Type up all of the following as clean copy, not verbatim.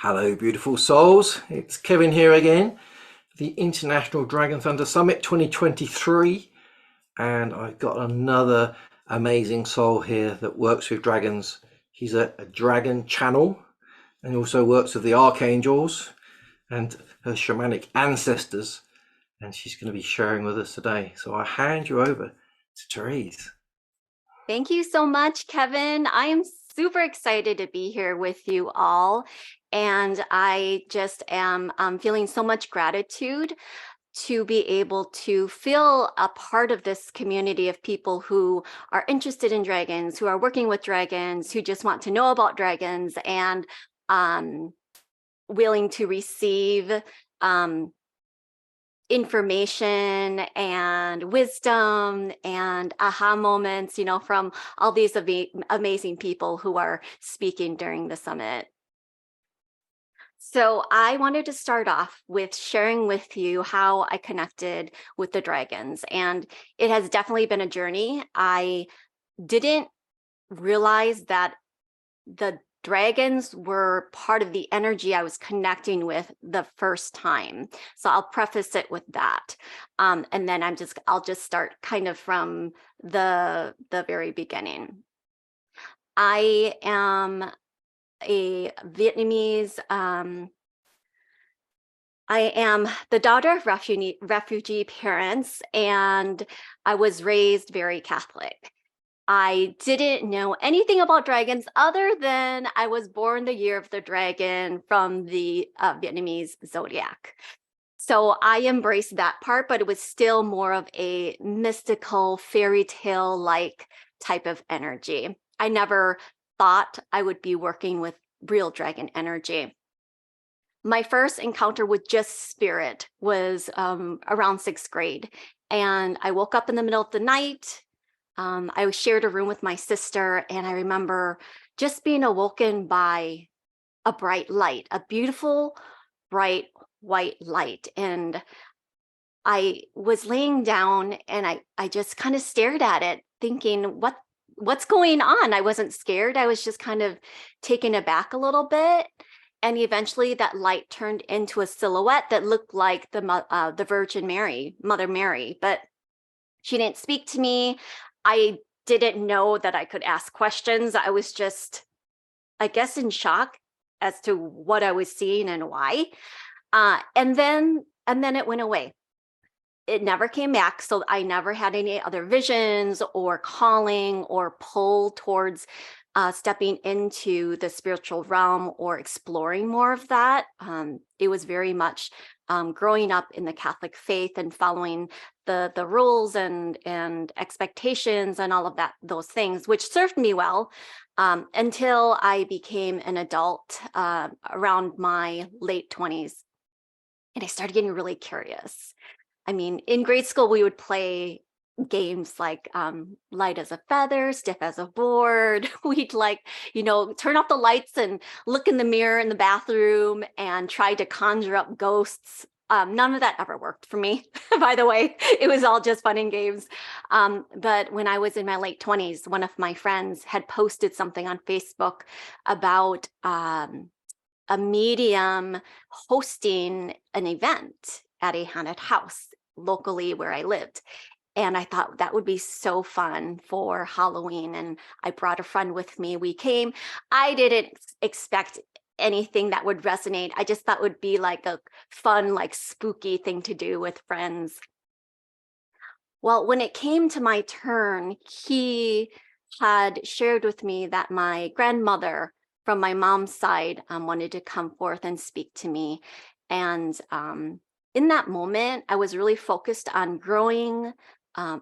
Hello, beautiful souls. It's Kevin here again, the International Dragon Thunder Summit 2023. And I've got another amazing soul here that works with dragons. He's a dragon channel and also works with the Archangels and her shamanic ancestors. And she's going to be sharing with us today. So I hand you over to Therese. Thank you so much, Kevin. I am super excited to be here with you all. And I just am feeling so much gratitude to be able to feel a part of this community of people who are interested in dragons, who are working with dragons, who just want to know about dragons and willing to receive information and wisdom and aha moments, from all these amazing people who are speaking during the summit. So I wanted to start off with sharing with you how I connected with the dragons. And it has definitely been a journey. I didn't realize that the dragons were part of the energy I was connecting with the first time. So I'll preface it with that. And then I'll just start kind of from the very beginning. I am a Vietnamese, I am the daughter of refugee parents, and I was raised very Catholic. I didn't know anything about dragons other than I was born the year of the dragon from the Vietnamese zodiac. So I embraced that part, but it was still more of a mystical fairy tale like type of energy. I never thought I would be working with real dragon energy. My first encounter with just spirit was around 6th grade. And I woke up in the middle of the night. I shared a room with my sister, and I remember just being awoken by a bright light, a beautiful, bright white light. And I was laying down and I just kind of stared at it, thinking, what's going on? I wasn't scared. I was just kind of taken aback a little bit. And eventually that light turned into a silhouette that looked like the Virgin Mary, Mother Mary, but she didn't speak to me. I didn't know that I could ask questions. I was just, I guess, in shock as to what I was seeing and why. And then it went away. It never came back. So I never had any other visions or calling or pull towards stepping into the spiritual realm or exploring more of that. It was very much growing up in the Catholic faith and following the rules and expectations and all of those things, which served me well until I became an adult around my late 20s. And I started getting really curious. I mean, in grade school, we would play games like light as a feather, stiff as a board. We'd turn off the lights and look in the mirror in the bathroom and try to conjure up ghosts. None of that ever worked for me, by the way. It was all just fun and games. But when I was in my late 20s, one of my friends had posted something on Facebook about a medium hosting an event at a haunted house locally where I lived. And I thought that would be so fun for Halloween. And I brought a friend with me. We came. I didn't expect anything that would resonate. I just thought it would be like a fun, like spooky thing to do with friends. Well, when it came to my turn, he had shared with me that my grandmother from my mom's side wanted to come forth and speak to me. And in that moment, I was really focused on growing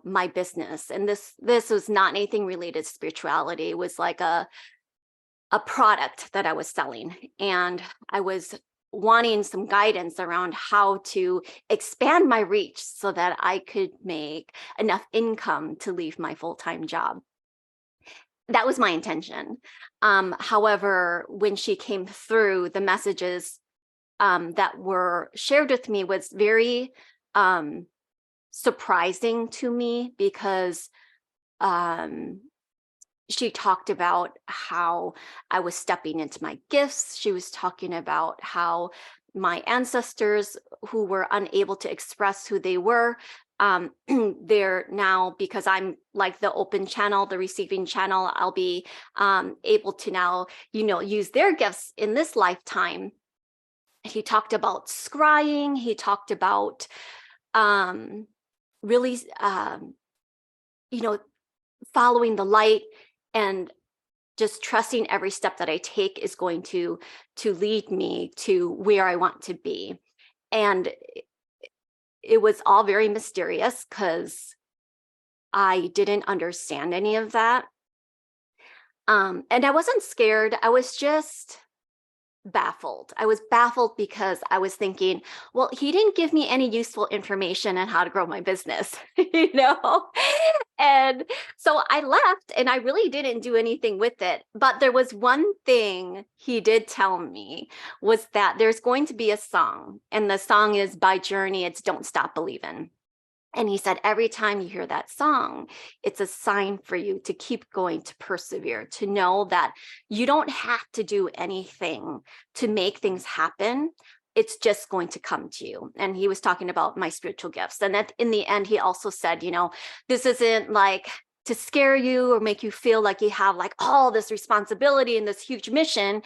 my business. And this was not anything related to spirituality. It was like a product that I was selling. And I was wanting some guidance around how to expand my reach so that I could make enough income to leave my full-time job. That was my intention. However, when she came through, the messages that were shared with me was very surprising to me because she talked about how I was stepping into my gifts. She was talking about how my ancestors who were unable to express who they were, they're now, because I'm like the open channel, the receiving channel, I'll be able to now, use their gifts in this lifetime. He talked about scrying. He talked about really, you know, following the light and just trusting every step that I take is going to lead me to where I want to be. And it was all very mysterious because I didn't understand any of that. And I wasn't scared. I was just baffled. I was baffled because I was thinking, well, he didn't give me any useful information on how to grow my business, you know? And so I left and I really didn't do anything with it. But there was one thing he did tell me was that there's going to be a song, and the song is by Journey. It's Don't Stop Believing. And he said, every time you hear that song, it's a sign for you to keep going, to persevere, to know that you don't have to do anything to make things happen. It's just going to come to you. And he was talking about my spiritual gifts. And that in the end, he also said, this isn't like to scare you or make you feel like you have like all this responsibility and this huge mission.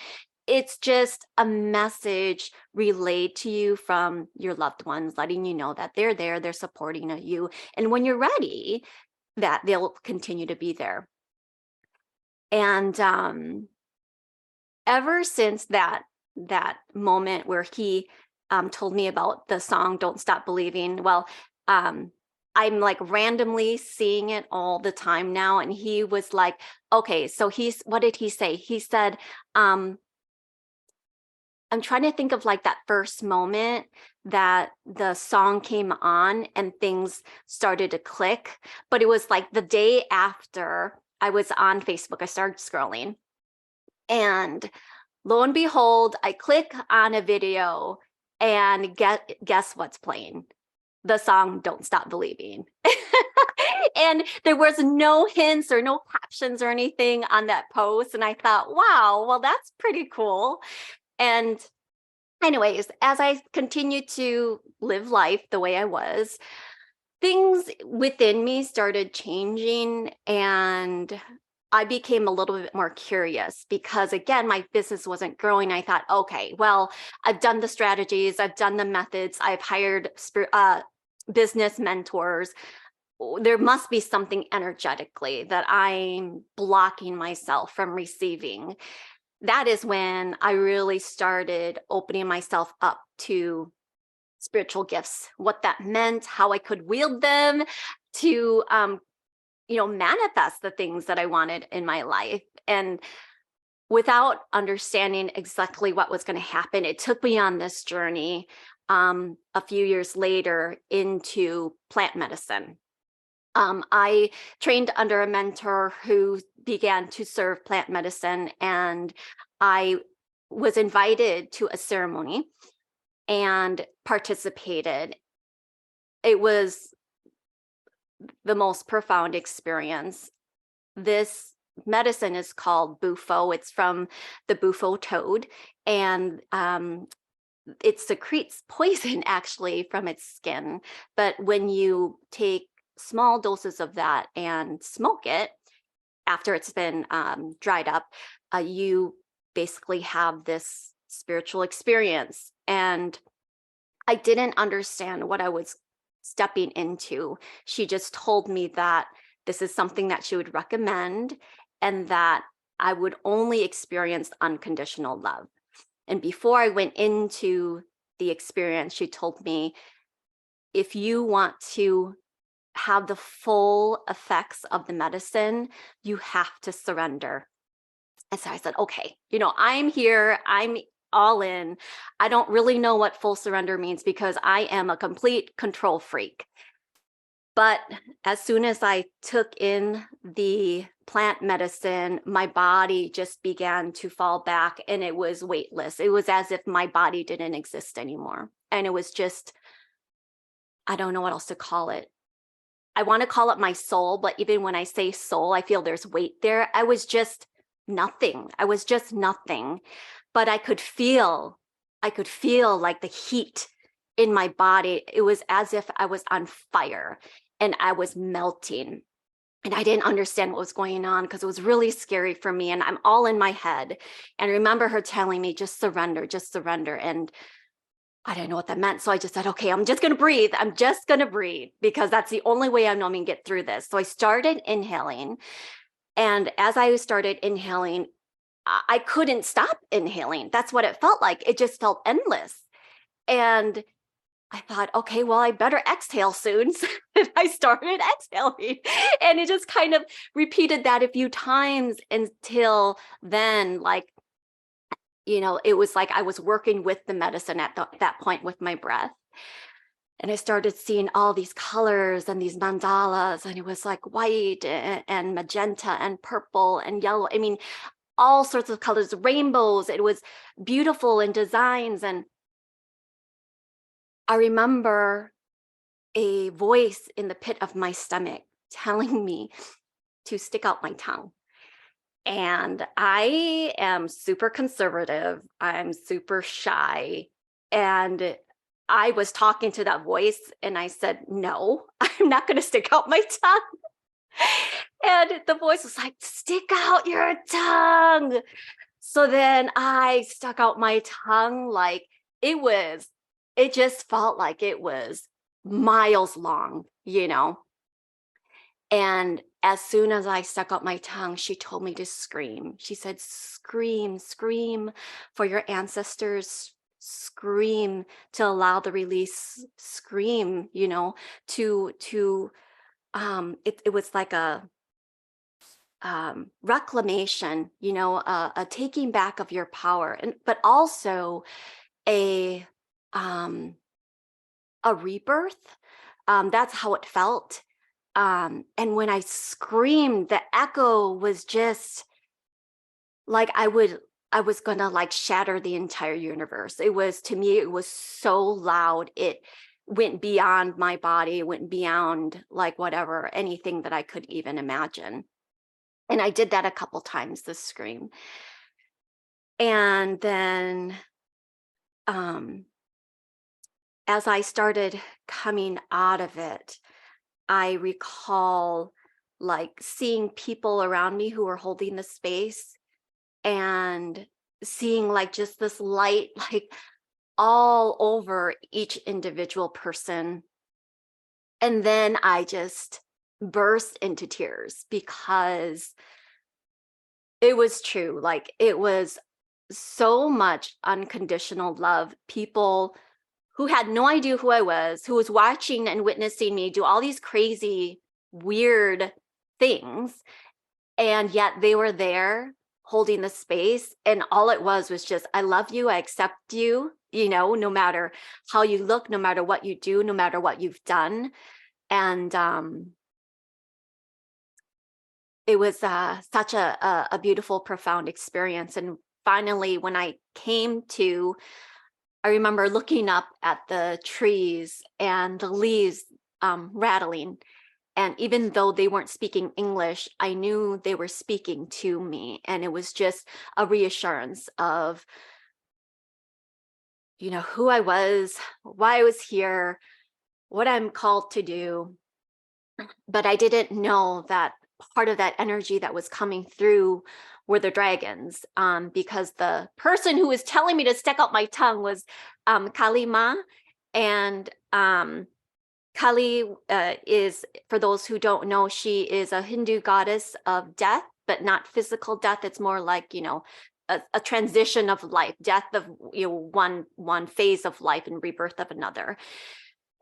It's just a message relayed to you from your loved ones, letting you know that they're there, they're supporting you. And when you're ready, that they'll continue to be there. And ever since that moment where he told me about the song Don't Stop Believing, well, I'm like randomly seeing it all the time now. And he was like, okay, so what did he say? He said, I'm trying to think of like that first moment that the song came on and things started to click. But it was like the day after I was on Facebook, I started scrolling. And lo and behold, I click on a video and guess what's playing? The song Don't Stop Believing. And there was no hints or no captions or anything on that post. And I thought, wow, well, that's pretty cool. And anyways, as I continued to live life the way I was, things within me started changing and I became a little bit more curious because, again, my business wasn't growing. I thought, okay, well, I've done the strategies, I've done the methods, I've hired business mentors. There must be something energetically that I'm blocking myself from receiving. That is when I really started opening myself up to spiritual gifts, what that meant, how I could wield them to, manifest the things that I wanted in my life. And without understanding exactly what was going to happen, it took me on this journey a few years later into plant medicine. I trained under a mentor who began to serve plant medicine, and I was invited to a ceremony and participated. It was the most profound experience. This medicine is called bufo. It's from the bufo toad, and it secretes poison actually from its skin. But when you take small doses of that and smoke it after it's been dried up, you basically have this spiritual experience. And I didn't understand what I was stepping into. She just told me that this is something that she would recommend and that I would only experience unconditional love. And before I went into the experience, she told me, if you want to have the full effects of the medicine, you have to surrender. And so I said, okay, I'm here. I'm all in. I don't really know what full surrender means because I am a complete control freak. But as soon as I took in the plant medicine, my body just began to fall back and it was weightless. It was as if my body didn't exist anymore. And it was just, I don't know what else to call it. I want to call it my soul, but even when I say soul, I feel there's weight there. I was just nothing. I was just nothing. But I could feel like the heat in my body. It was as if I was on fire and I was melting. And I didn't understand what was going on because it was really scary for me. And I'm all in my head. And I remember her telling me, just surrender, just surrender. And I didn't know what that meant. So I just said, okay, I'm just going to breathe. I'm just going to breathe because that's the only way I know I'm going to get through this. So I started inhaling. And as I started inhaling, I couldn't stop inhaling. That's what it felt like. It just felt endless. And I thought, okay, well, I better exhale soon. So I started exhaling. And it just kind of repeated that a few times until then, like, it was like I was working with the medicine at that point with my breath. And I started seeing all these colors and these mandalas, and it was like white and magenta and purple and yellow. I mean, all sorts of colors, rainbows. It was beautiful in designs. And I remember a voice in the pit of my stomach telling me to stick out my tongue. And I am super conservative. I'm super shy. And I was talking to that voice and I said, no, I'm not going to stick out my tongue. And the voice was like, stick out your tongue. So then I stuck out my tongue like it just felt like it was miles long. And as soon as I stuck out my tongue, she told me to scream. She said, scream, scream for your ancestors, scream to allow the release, scream, it was like a reclamation, a taking back of your power, but also a um, a rebirth. That's how it felt. And when I screamed, the echo was just like I was gonna like shatter the entire universe. To me, it was so loud. It went beyond my body, it went beyond like whatever, anything that I could even imagine. And I did that a couple times, this scream. And then as I started coming out of it, I recall like seeing people around me who were holding the space and seeing like just this light, like all over each individual person. And then I just burst into tears because it was true. Like it was so much unconditional love. People who had no idea who I was, who was watching and witnessing me do all these crazy, weird things. And yet they were there holding the space. And all it was just, I love you. I accept you, no matter how you look, no matter what you do, no matter what you've done. And it was such a beautiful, profound experience. And finally, when I remember looking up at the trees and the leaves rattling. And even though they weren't speaking English, I knew they were speaking to me. And it was just a reassurance of, who I was, why I was here, what I'm called to do. But I didn't know that part of that energy that was coming through were the dragons, because the person who was telling me to stick out my tongue was Kali Ma. And Kali is, for those who don't know, she is a Hindu goddess of death, but not physical death. It's more like, a transition of life, death of one phase of life and rebirth of another.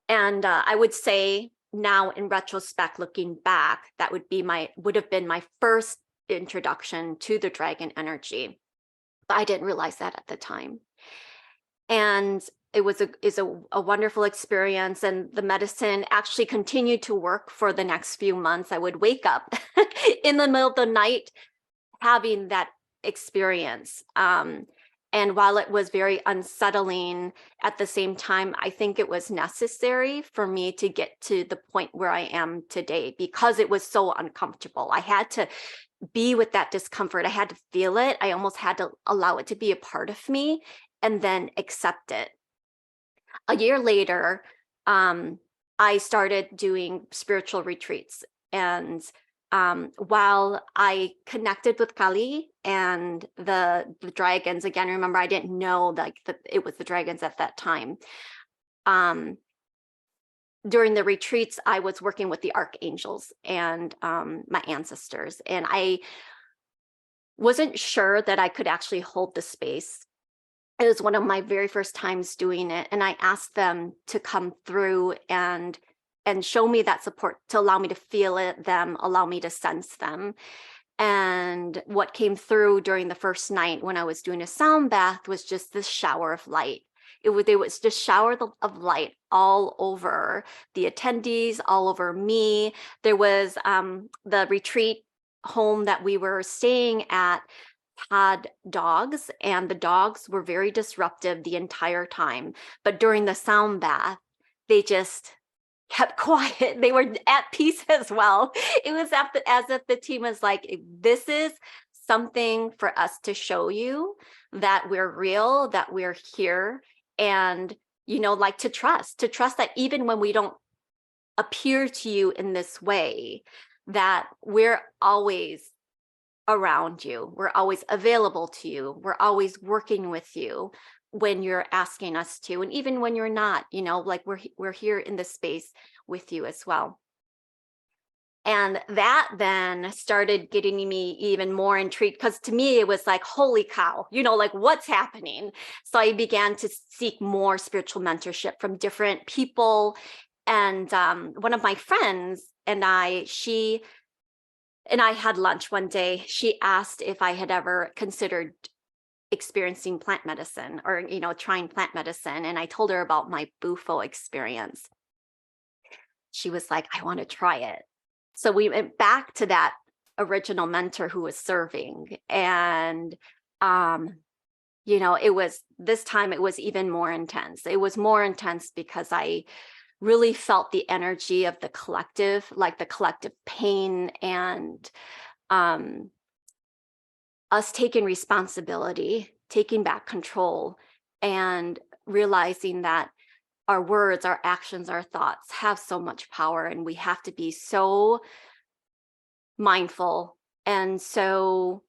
And I would say now, in retrospect, looking back, that would have been my first introduction to the dragon energy. But I didn't realize that at the time. And it was a wonderful experience, and the medicine actually continued to work for the next few months. I would wake up in the middle of the night having that experience. And while it was very unsettling, at the same time, I think it was necessary for me to get to the point where I am today, because it was so uncomfortable. I had to be with that discomfort. I had to feel it. I almost had to allow it to be a part of me and then accept it. A year later, I started doing spiritual retreats. And while I connected with Kali and the dragons, again, remember, I didn't know like that it was the dragons at that time. During the retreats, I was working with the Archangels and my ancestors, and I wasn't sure that I could actually hold the space. It was one of my very first times doing it, and I asked them to come through and show me that support, to allow me to feel it, them, allow me to sense them. And what came through during the first night when I was doing a sound bath was just this shower of light. There was just shower of light all over the attendees, all over me. There was the retreat home that we were staying at had dogs, and the dogs were very disruptive the entire time. But during the sound bath, they just kept quiet. They were at peace as well. It was as if the team was like, this is something for us to show you that we're real, that we're here. And, like to trust that even when we don't appear to you in this way, that we're always around you. We're always available to you. We're always working with you when you're asking us to, and even when you're not, like we're here in this space with you as well. And that then started getting me even more intrigued, because to me it was like, holy cow, like what's happening? So I began to seek more spiritual mentorship from different people. And one of my friends and I had lunch one day. She asked if I had ever considered experiencing plant medicine, or, trying plant medicine. And I told her about my Bufo experience. She was like, I want to try it. So we went back to that original mentor who was serving. And, it was, this time it was even more intense. It was more intense because I really felt the energy of the collective, like the collective pain, and us taking responsibility, taking back control, and realizing that our words, our actions, our thoughts have so much power, and we have to be so mindful. And so,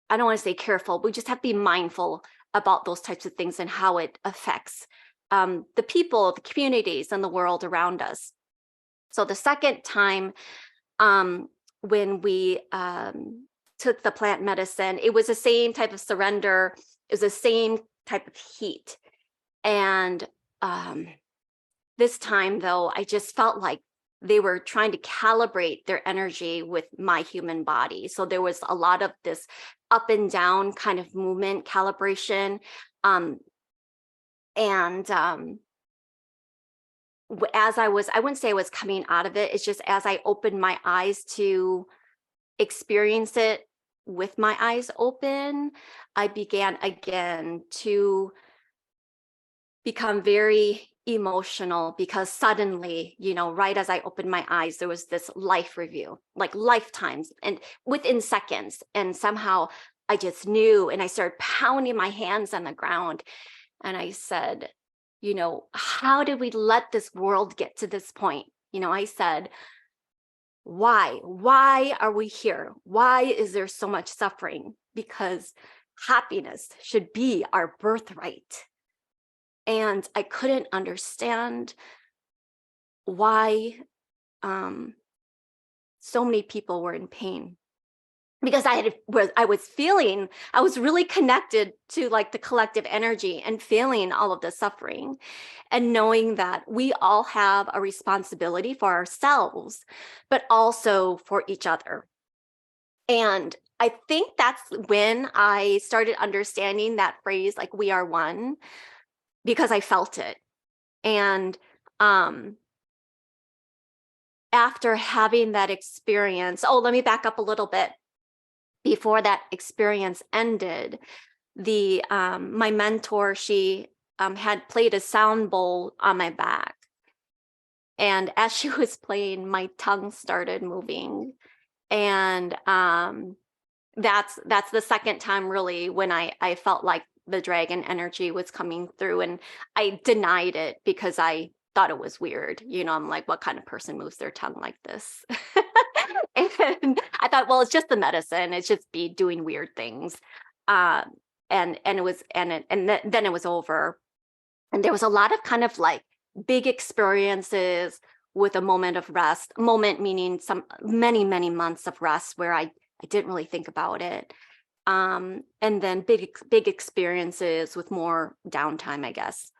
I don't want to say careful, we just have to be mindful about those types of things and how it affects the people, the communities, and the world around us. So the second time, when we took the plant medicine, it was the same type of surrender. It was the same type of heat. And this time, though, I just felt like they were trying to calibrate their energy with my human body. So there was a lot of this up and down kind of movement calibration. As I wouldn't say I was coming out of it. It's just as I opened my eyes to experience it with my eyes open, I began again to become very emotional, because suddenly, right as I opened my eyes, there was this life review, like lifetimes and within seconds. And somehow I just knew, and I started pounding my hands on the ground. And I said, how did we let this world get to this point? I said, why are we here? Why is there so much suffering? Because happiness should be our birthright. And I couldn't understand why so many people were in pain, because I was really connected to like the collective energy and feeling all of the suffering, and knowing that we all have a responsibility for ourselves, but also for each other. And I think that's when I started understanding that phrase, like, we are one, because I felt it. And after having that experience, let me back up a little bit. Before that experience ended, my mentor, she had played a sound bowl on my back. And as she was playing, my tongue started moving. And that's the second time really when I felt like the dragon energy was coming through, and I denied it because I thought it was weird. I'm like, what kind of person moves their tongue like this? And I thought, well, it's just the medicine. It's just be doing weird things. And it was, then it was over. And there was a lot of kind of like big experiences with a moment of rest, moment meaning many months of rest where I didn't really think about it. And then big experiences with more downtime, I guess.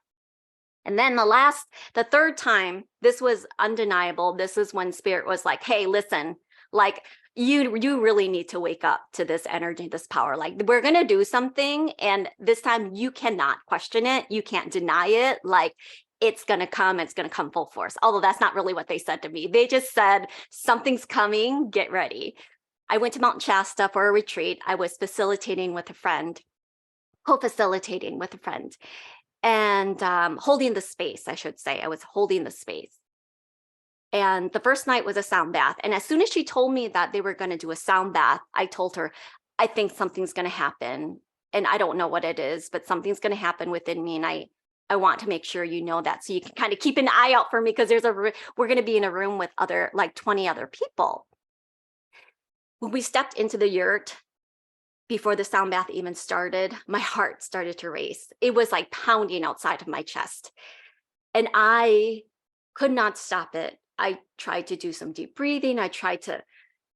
And then the third time, this was undeniable. This is when spirit was like, hey, listen, like you really need to wake up to this energy, this power. Like we're going to do something. And this time you cannot question it. You can't deny it. Like it's going to come full force. Although that's not really what they said to me. They just said, something's coming, get ready. I went to Mount Shasta for a retreat. I was co-facilitating with a friend, and holding the space, I should say. I was holding the space. And the first night was a sound bath. And as soon as she told me that they were going to do a sound bath, I told her, I think something's going to happen. And I don't know what it is, but something's going to happen within me. And I want to make sure you know that. So you can kind of keep an eye out for me, because we're going to be in a room with 20 other people. When we stepped into the yurt, before the sound bath even started, my heart started to race. It was like pounding outside of my chest. And I could not stop it. I tried to do some deep breathing. I tried to,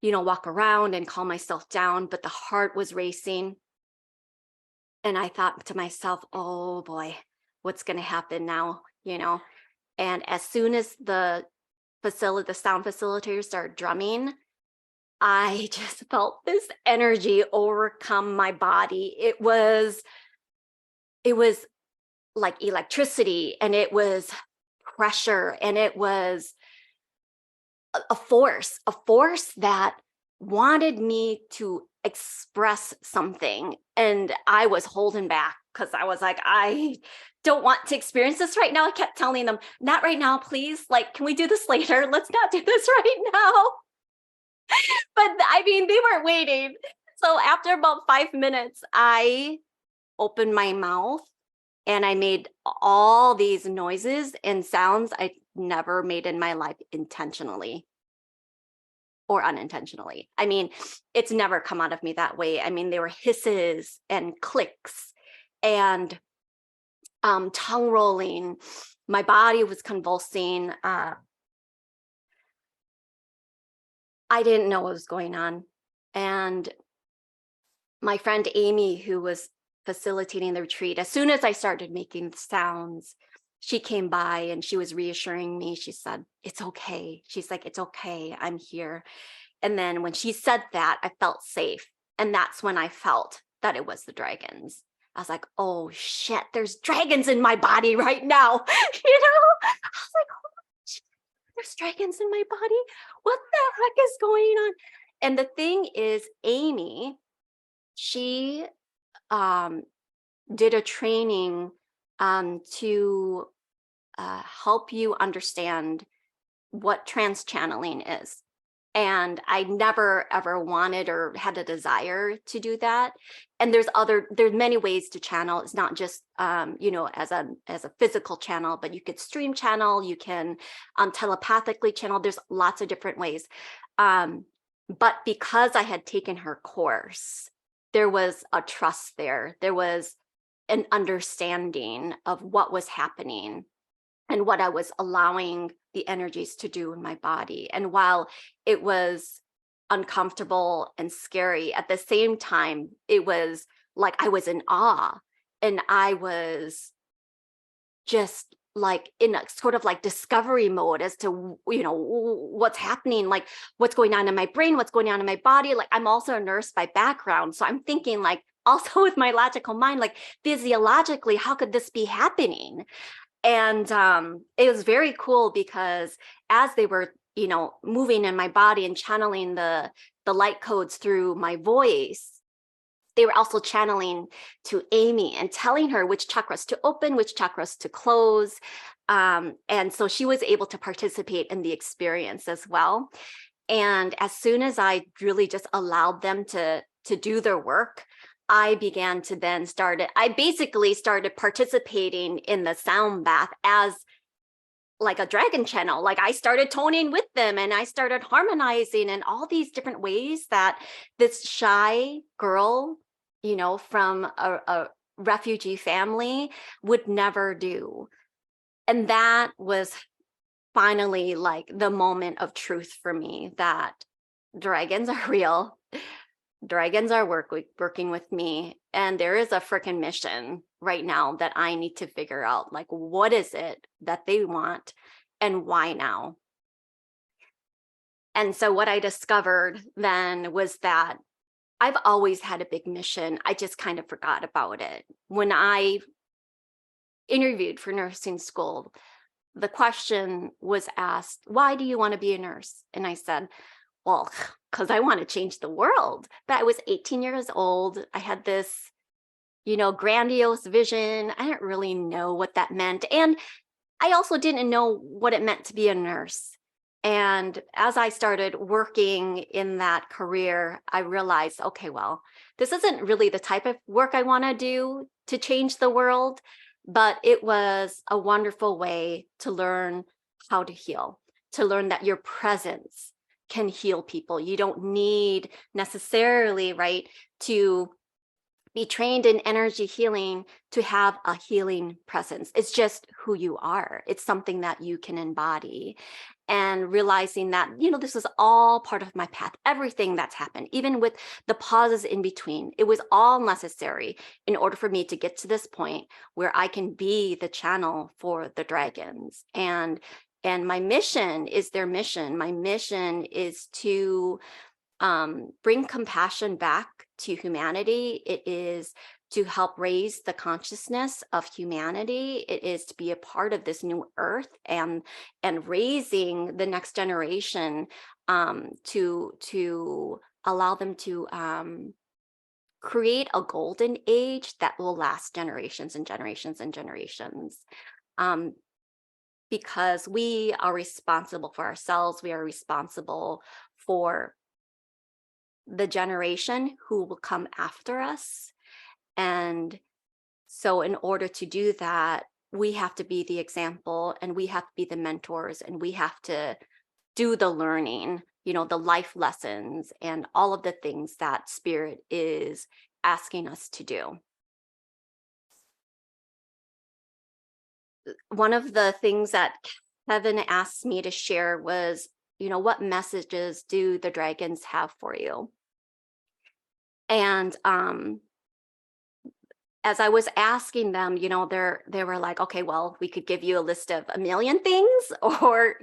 walk around and calm myself down, but the heart was racing. And I thought to myself, oh boy, what's going to happen now? And as soon as the sound facilitator started drumming, I just felt this energy overcome my body. It was like electricity, and it was pressure, and it was a force that wanted me to express something. And I was holding back because I was like, I don't want to experience this right now. I kept telling them, not right now, please. Like, can we do this later? Let's not do this right now. But I mean, they weren't waiting. So after about 5 minutes, I opened my mouth and I made all these noises and sounds I never made in my life, intentionally or unintentionally. I mean, it's never come out of me that way. I mean, there were hisses and clicks and tongue rolling. My body was convulsing. I didn't know what was going on. And my friend Amy, who was facilitating the retreat, as soon as I started making sounds, she came by and she was reassuring me. She said, it's okay. She's like, it's okay. I'm here. And then when she said that, I felt safe. And that's when I felt that it was the dragons. I was like, oh shit, there's dragons in my body right now. I was like, oh, shit, there's dragons in my body. What the heck is going on? And the thing is, Amy, she did a training to help you understand what trance channeling is. And I never ever wanted or had a desire to do that. And there's many ways to channel. It's not just as a physical channel, but you could stream channel, you can telepathically channel. There's lots of different ways. But because I had taken her course, there was a trust there. There was an understanding of what was happening and what I was allowing the energies to do in my body. And while it was uncomfortable and scary, at the same time, it was like I was in awe, and I was just like in a sort of like discovery mode as to, what's happening, like what's going on in my brain, what's going on in my body. Like I'm also a nurse by background. So I'm thinking like also with my logical mind, like physiologically, how could this be happening? And it was very cool because as they were, moving in my body and channeling the light codes through my voice, they were also channeling to Amy and telling her which chakras to open, which chakras to close. And so she was able to participate in the experience as well. And as soon as I really just allowed them to do their work, I began to then I basically started participating in the sound bath as like a dragon channel. Like I started toning with them and I started harmonizing in all these different ways that this shy girl, from a refugee family would never do. And that was finally like the moment of truth for me, that dragons are real. Dragons are working with me, and there is a freaking mission right now that I need to figure out, like, what is it that they want and why now? And so what I discovered then was that I've always had a big mission. I just kind of forgot about it. When I interviewed for nursing school, the question was asked, why do you want to be a nurse? And I said, well, because I want to change the world. But I was 18 years old. I had this, grandiose vision. I didn't really know what that meant. And I also didn't know what it meant to be a nurse. And as I started working in that career, I realized, okay, well, this isn't really the type of work I want to do to change the world, but it was a wonderful way to learn how to heal, to learn that your presence can heal people. You don't need necessarily, right, to be trained in energy healing to have a healing presence. It's just who you are. It's something that you can embody. And realizing that, this is all part of my path. Everything that's happened, even with the pauses in between, it was all necessary in order for me to get to this point where I can be the channel for the dragons. And my mission is their mission. My mission is to bring compassion back to humanity. It is to help raise the consciousness of humanity. It is to be a part of this new earth and raising the next generation to allow them to create a golden age that will last generations and generations and generations. Because we are responsible for ourselves. We are responsible for the generation who will come after us. And so in order to do that, we have to be the example, and we have to be the mentors, and we have to do the learning, the life lessons and all of the things that spirit is asking us to do. One of the things that Kevin asked me to share was, what messages do the dragons have for you? And as I was asking them, they were like, okay, well, we could give you a list of a million things, or,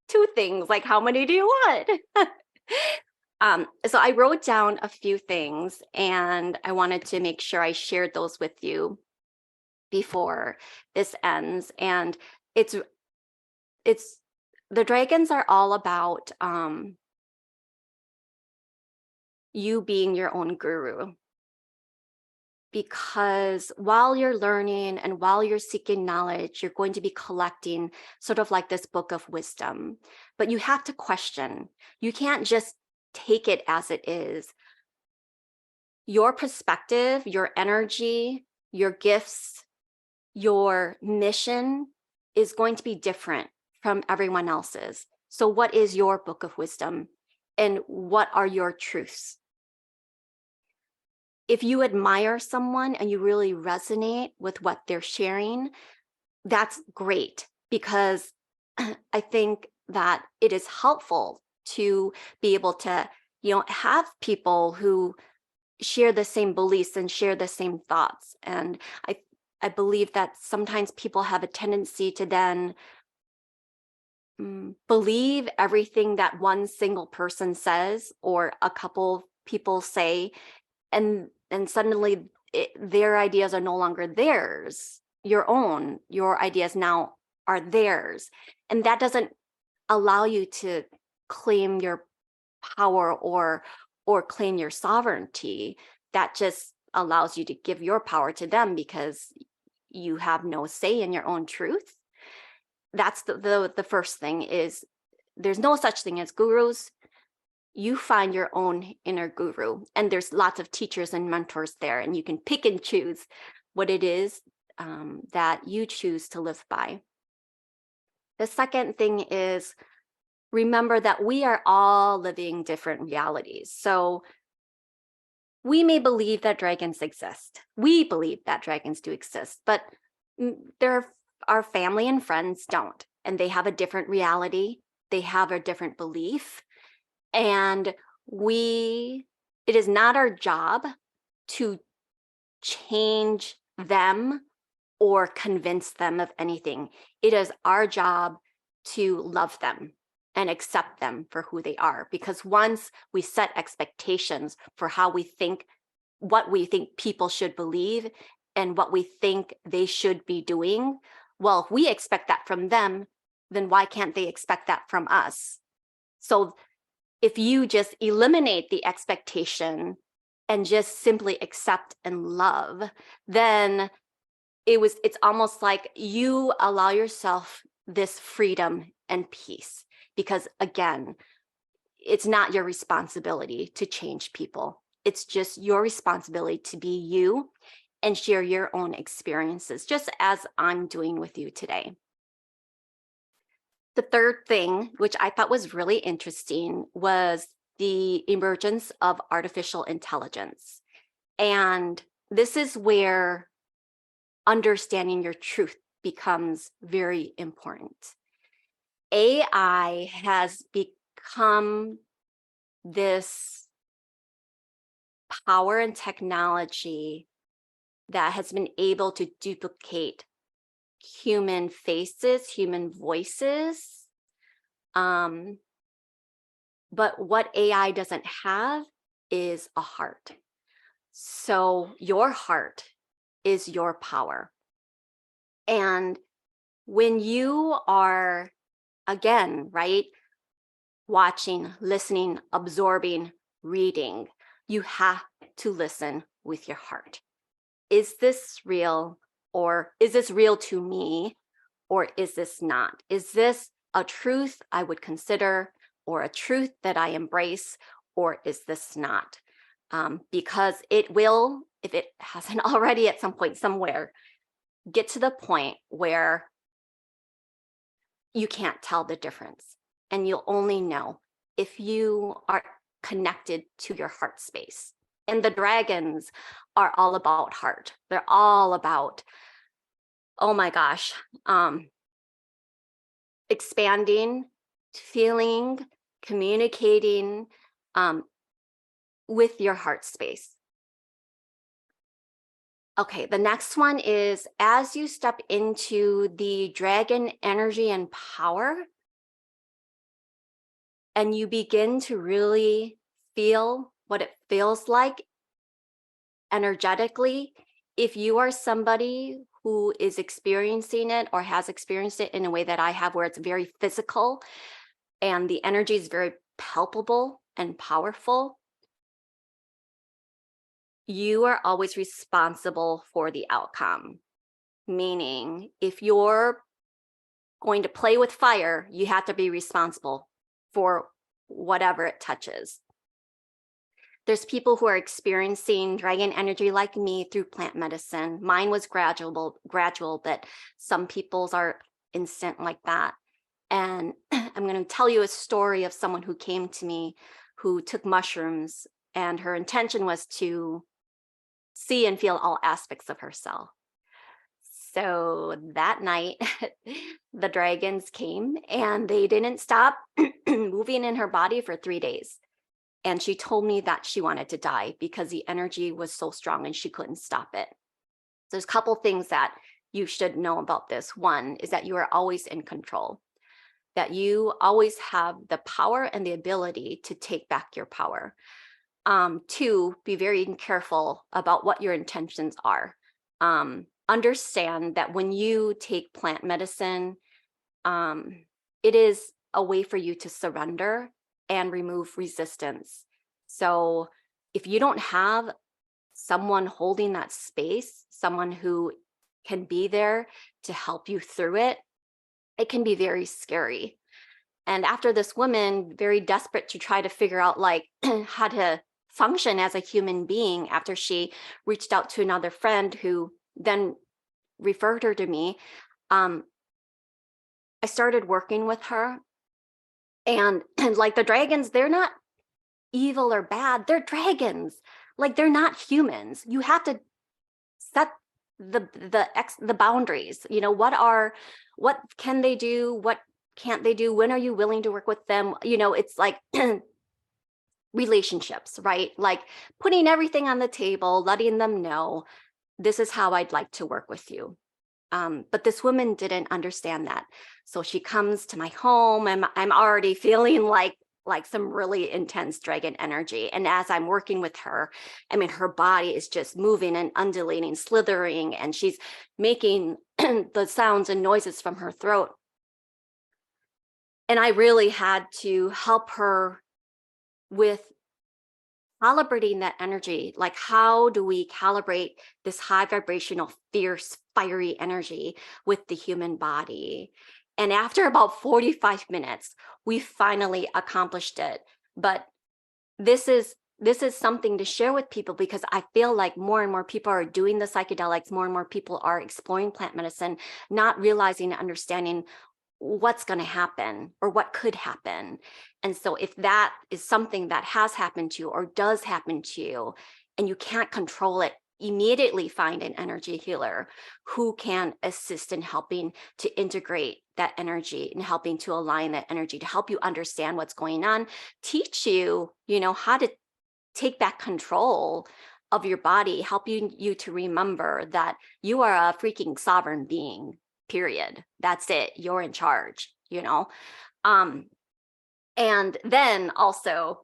two things, like how many do you want? So I wrote down a few things, and I wanted to make sure I shared those with you before this ends. And it's the dragons are all about you being your own guru. Because while you're learning and while you're seeking knowledge, you're going to be collecting sort of like this book of wisdom. But you have to question. You can't just take it as it is. Your perspective, your energy, your gifts, your mission is going to be different from everyone else's. So what is your book of wisdom? And what are your truths? If you admire someone and you really resonate with what they're sharing, that's great, because I think that it is helpful to be able to, have people who share the same beliefs and share the same thoughts. And I believe that sometimes people have a tendency to then believe everything that one single person says or a couple people say, and suddenly their ideas are no longer theirs. Your ideas now are theirs. And that doesn't allow you to claim your power or claim your sovereignty. that just allows you to give your power to them because you have no say in your own truth. That's the first thing, is there's no such thing as gurus. You find your own inner guru, and there's lots of teachers and mentors there, and you can pick and choose what it is that you choose to live by. The second thing is, remember that we are all living different realities. So we may believe that dragons exist. We believe that dragons do exist, but our family and friends don't, and they have a different reality. They have a different belief, and it is not our job to change them or convince them of anything. It is our job to love them and accept them for who they are. Because once we set expectations for how we think, what we think people should believe, and what we think they should be doing, well, if we expect that from them, then why can't they expect that from us? So if you just eliminate the expectation and just simply accept and love, then it's almost like you allow yourself this freedom and peace. Because again, it's not your responsibility to change people. It's just your responsibility to be you and share your own experiences, just as I'm doing with you today. The third thing, which I thought was really interesting, was the emergence of artificial intelligence. And this is where understanding your truth becomes very important. AI has become this power and technology that has been able to duplicate human faces, human voices. But what AI doesn't have is a heart. So your heart is your power. And when you are, again, right, watching, listening, absorbing, reading, you have to listen with your heart. Is this real? Or is this real to me? Or is this not? Is this a truth I would consider, or a truth that I embrace? Or is this not? Because it will, if it hasn't already at some point somewhere, get to the point where you can't tell the difference. And you'll only know if you are connected to your heart space. And the dragons are all about heart. They're all about, oh my gosh, expanding, feeling, communicating with your heart space. Okay, the next one is, as you step into the dragon energy and power, and you begin to really feel what it feels like energetically, if you are somebody who is experiencing it or has experienced it in a way that I have, where it's very physical and the energy is very palpable and powerful, you are always responsible for the outcome. Meaning, if you're going to play with fire, you have to be responsible for whatever it touches. There's people who are experiencing dragon energy like me through plant medicine. Mine was gradual, but some people's are instant like that. And I'm going to tell you a story of someone who came to me who took mushrooms, and her intention was to see and feel all aspects of herself. So that night, the dragons came and they didn't stop moving in her body for 3 days. And she told me that she wanted to die because the energy was so strong and she couldn't stop it. There's a couple things that you should know about this. One is that you are always in control, that you always have the power and the ability to take back your power. Two, be very careful about what your intentions are. Understand that when you take plant medicine, it is a way for you to surrender and remove resistance. So if you don't have someone holding that space, someone who can be there to help you through it, it can be very scary. And after this woman, very desperate to try to figure out like how to function as a human being, after she reached out to another friend who then referred her to me, um, I started working with her. And like the dragons, they're not evil or bad. They're dragons. Like they're not humans. You have to set the boundaries. You know, what can they do? What can't they do? When are you willing to work with them? You know, it's like relationships, right? Like putting everything on the table, letting them know this is how I'd like to work with you. But this woman didn't understand that. So she comes to my home and I'm already feeling like some really intense dragon energy. And as I'm working with her, I mean, her body is just moving and undulating, slithering, and she's making the sounds and noises from her throat. And I really had to help her with calibrating that energy. Like, how do we calibrate this high vibrational, fierce, fiery energy with the human body? And after about 45 minutes, we finally accomplished it. But this is something to share with people, because I feel like more and more people are doing the psychedelics, more and more people are exploring plant medicine, not realizing and understanding what's going to happen or what could happen. And so if that is something that has happened to you or does happen to you and you can't control it, immediately find an energy healer who can assist in helping to integrate that energy and helping to align that energy to help you understand what's going on, teach you, you know, how to take back control of your body, help you to remember that you are a freaking sovereign being, period. That's it. You're in charge, you know? And then also,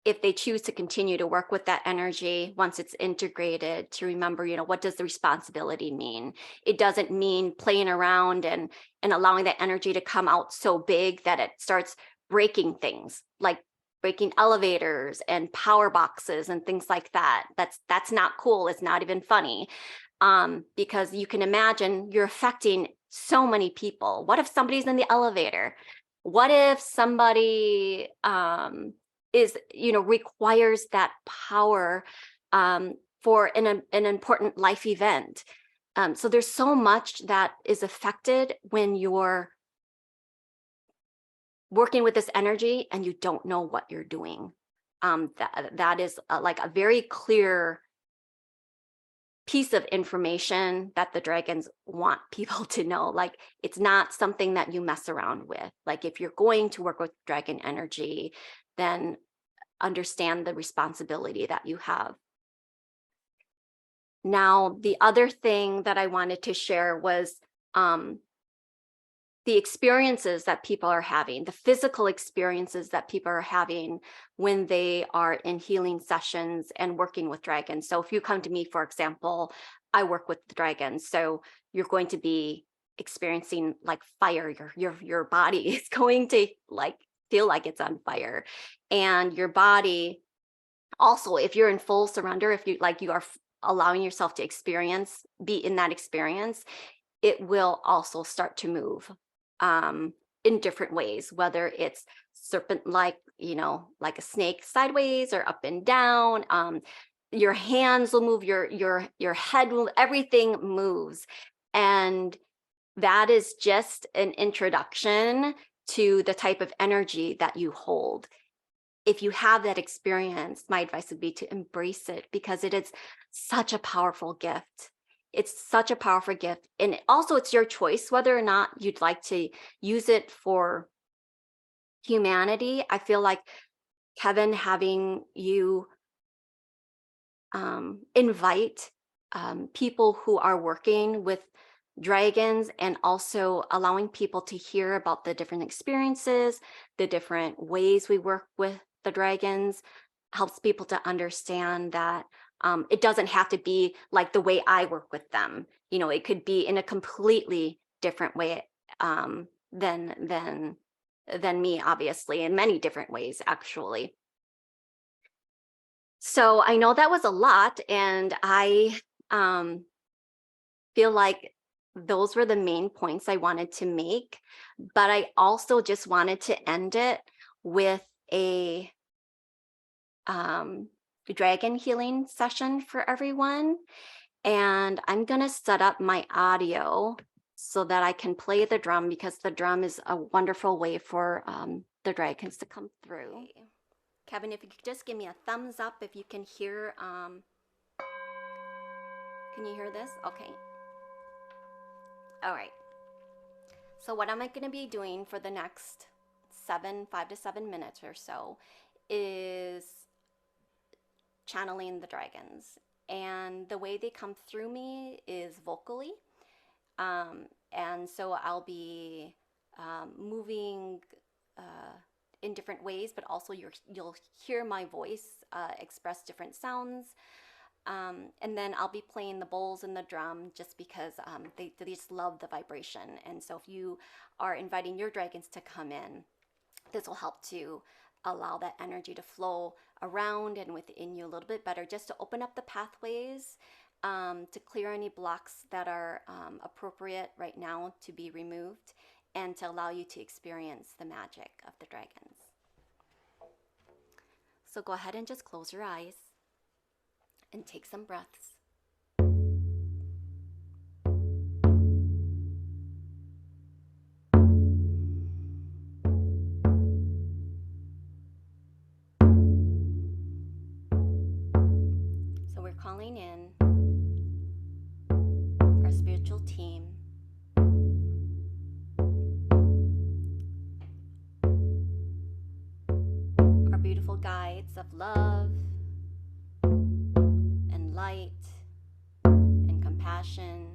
if they choose to continue to work with that energy, once it's integrated, to remember, you know, what does the responsibility mean? It doesn't mean playing around and allowing that energy to come out so big that it starts breaking things, like breaking elevators and power boxes and things like that. That's not cool. It's not even funny. Because you can imagine you're affecting so many people. What if somebody's in the elevator? What if somebody is, you know, requires that power for an important life event? So there's so much that is affected when you're working with this energy and you don't know what you're doing. That is like a very clear piece of information that the dragons want people to know. Like, it's not something that you mess around with. Like, if you're going to work with dragon energy, then understand the responsibility that you have. Now, the other thing that I wanted to share was the experiences that people are having, the physical experiences that people are having when they are in healing sessions and working with dragons. So if you come to me, for example, I work with the dragons. So you're going to be experiencing like fire. Your body is going to like feel like it's on fire. And your body also, if you're in full surrender, if you like, you are allowing yourself to be in that experience, it will also start to move in different ways, whether it's serpent like, you know, like a snake sideways or up and down. Your hands will move, your head will, everything moves. And that is just an introduction to the type of energy that you hold. If you have that experience, my advice would be to embrace it, because it is such a powerful gift. It's such a powerful gift. And also, it's your choice whether or not you'd like to use it for humanity. I feel like, Kevin, having you invite people who are working with dragons and also allowing people to hear about the different experiences, the different ways we work with the dragons, helps people to understand that it doesn't have to be like the way I work with them. You know, it could be in a completely different way than me, obviously, in many different ways, actually. So I know that was a lot, and I feel like those were the main points I wanted to make, but I also just wanted to end it with a um, dragon healing session for everyone. And I'm going to set up my audio so that I can play the drum, because the drum is a wonderful way for the dragons to come through. Kevin, if you could just give me a thumbs up if you can hear. Can you hear this? Okay. All right. So what am I going to be doing for the next 5 to 7 minutes or so is channeling the dragons. And the way they come through me is vocally. And so I'll be moving in different ways, but also you'll hear my voice express different sounds. And then I'll be playing the bowls and the drum just because they just love the vibration. And so if you are inviting your dragons to come in, this will help to allow that energy to flow around and within you a little bit better, just to open up the pathways, to clear any blocks that are appropriate right now to be removed, and to allow you to experience the magic of the dragons. So go ahead and just close your eyes and take some breaths. So we're calling in our spiritual team, our beautiful guides of love and light and compassion.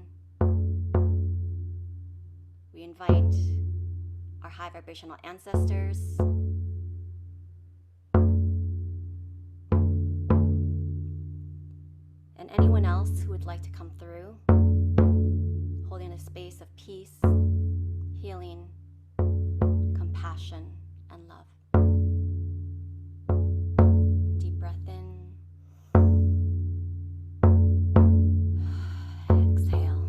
We invite our high vibrational ancestors, and anyone else who would like to come through, holding a space of peace, healing, compassion, and love. Deep breath in. Exhale.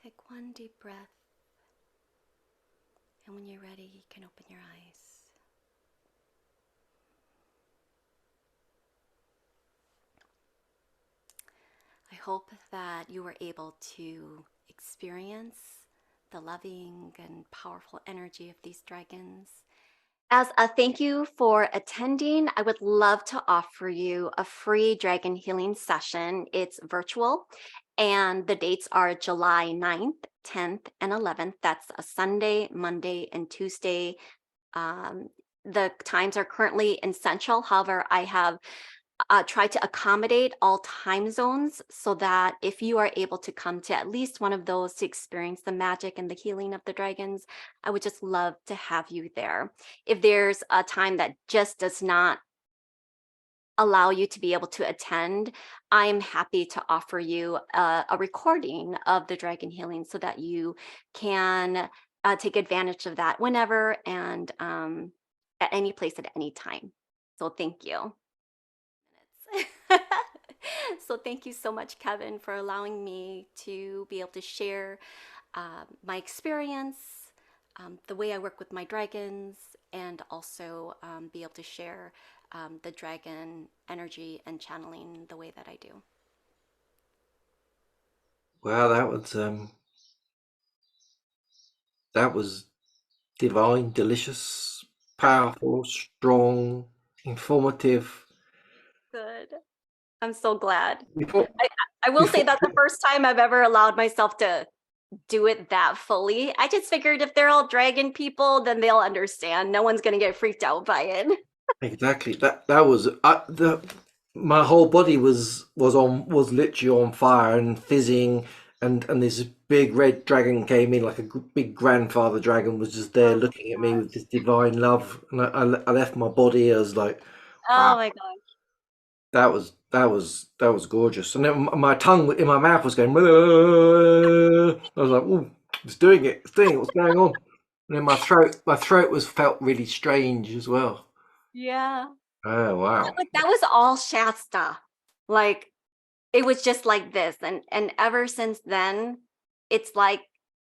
Take one deep breath, and when you're ready, you can open your eyes. I hope that you were able to experience the loving and powerful energy of these dragons. As a thank you for attending, I would love to offer you a free dragon healing session. It's virtual, and the dates are July 9th, 10th, and 11th. That's a Sunday, Monday, and Tuesday. The times are currently in Central. However, I have try to accommodate all time zones so that if you are able to come to at least one of those to experience the magic and the healing of the dragons, I would just love to have you there. If there's a time that just does not allow you to be able to attend, I'm happy to offer you a recording of the dragon healing so that you can take advantage of that whenever and at any place at any time. So thank you. So thank you so much, Kevin, for allowing me to be able to share my experience, the way I work with my dragons, and also be able to share the dragon energy and channeling the way that I do. Wow, that was divine, delicious, powerful, strong, informative. Good. I'm so glad. Before, I, I will say before, that's the first time I've ever allowed myself to do it that fully. I just figured if they're all dragon people, then they'll understand. No one's going to get freaked out by it. exactly. That was the my whole body was literally on fire and fizzing, and this big red dragon came in like a big grandfather dragon was just there Oh looking at my me gosh. with this divine love, and I left my body. I was like, wow, Oh my gosh. that was gorgeous. And then my tongue in my mouth was going. I was like, "Ooh, it's doing it! It's doing it! What's going on?" And then my throat was felt really strange as well. Yeah. Oh wow! That was all Shasta. Like it was just like this. And ever since then, it's like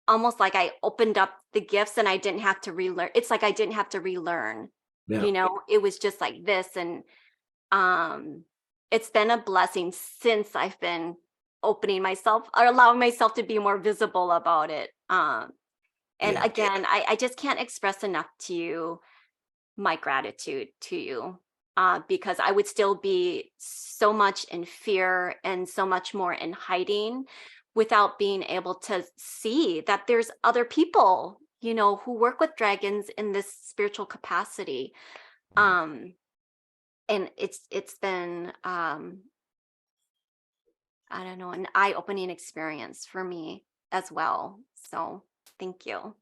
almost like I opened up the gifts and I didn't have to relearn. It's like I didn't have to relearn. Yeah, It was just like this. And um it's been a blessing since I've been opening myself or allowing myself to be more visible about it. And yeah. again, I just can't express enough to you my gratitude to you, because I would still be so much in fear and so much more in hiding without being able to see that there's other people, who work with dragons in this spiritual capacity. Um, and it's been I don't know, an eye-opening experience for me as well. So thank you.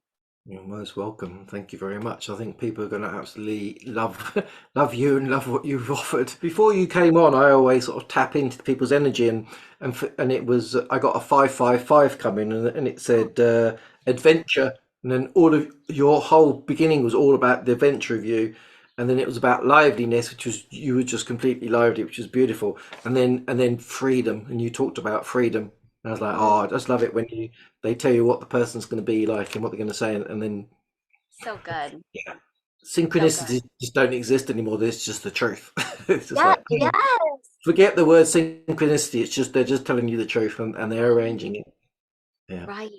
You're most welcome. Thank you very much. I think people are going to absolutely love love you and love what you've offered. Before you came on, I always sort of tap into people's energy, and it was I got a 555 coming, and it said adventure, and then all of your whole beginning was all about the adventure of you, and then it was about liveliness, which was you were just completely lively, which was beautiful, and then freedom, and you talked about freedom. And I was like, oh, I just love it when they tell you what the person's going to be like and what they're going to say, and then So good. yeah, So good. synchronicities just don't exist anymore. It's just the truth. It's just Yeah, like yes. forget the word synchronicity. It's just they're just telling you the truth, and they're Right. arranging it. Yeah, Right.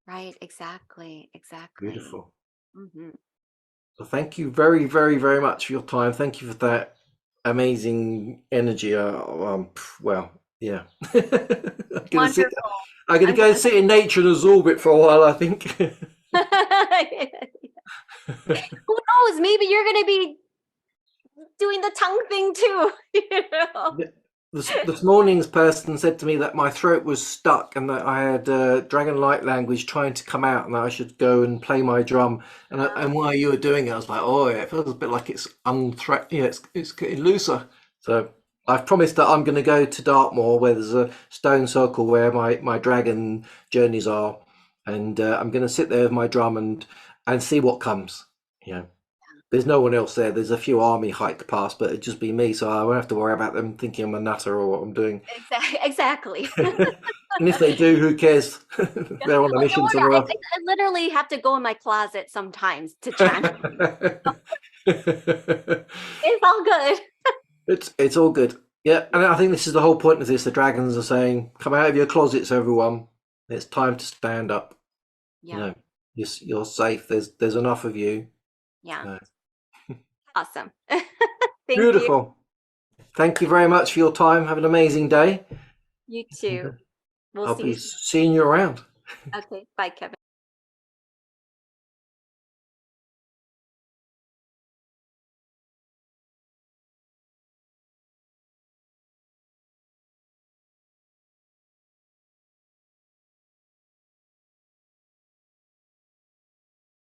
Right. Exactly. Exactly. beautiful. Hmm. So thank you very, very, very much for your time. Thank you for that amazing energy. Well, yeah. I'm gonna sit. Wonderful. I'm gonna I'm go and gonna. sit in nature and absorb it for a while. I think. Who knows? Maybe you're gonna be doing the tongue thing too. This morning's person said to me that my throat was stuck and that I had dragon light language trying to come out and that I should go and play my drum. And while you were doing it, I was like, oh, yeah, it feels a bit like it's unthreat. Yeah, it's getting looser. So I've promised that I'm going to go to Dartmoor where there's a stone circle where my dragon journeys are, and I'm going to sit there with my drum and see what comes. You know. There's no one else there. There's a few army hike past, but it'd just be me, so I won't have to worry about them thinking I'm a nutter or what I'm doing. Exactly. And if they do, who cares? Yeah. They're on a Oh, don't mission worry. somewhere I literally have to go in my closet sometimes to chant. else. It's all good. It's all good. Yeah, and I think this is the whole point of this. The dragons are saying, "Come out of your closets, everyone. It's time to stand up. You Yeah. know, you're safe. There's enough of you." Yeah. So, Awesome. Thank you. beautiful. Thank you very much for your time. Have an amazing day. You too. We'll I'll see you be soon. seeing you around. Okay. Bye, Kevin.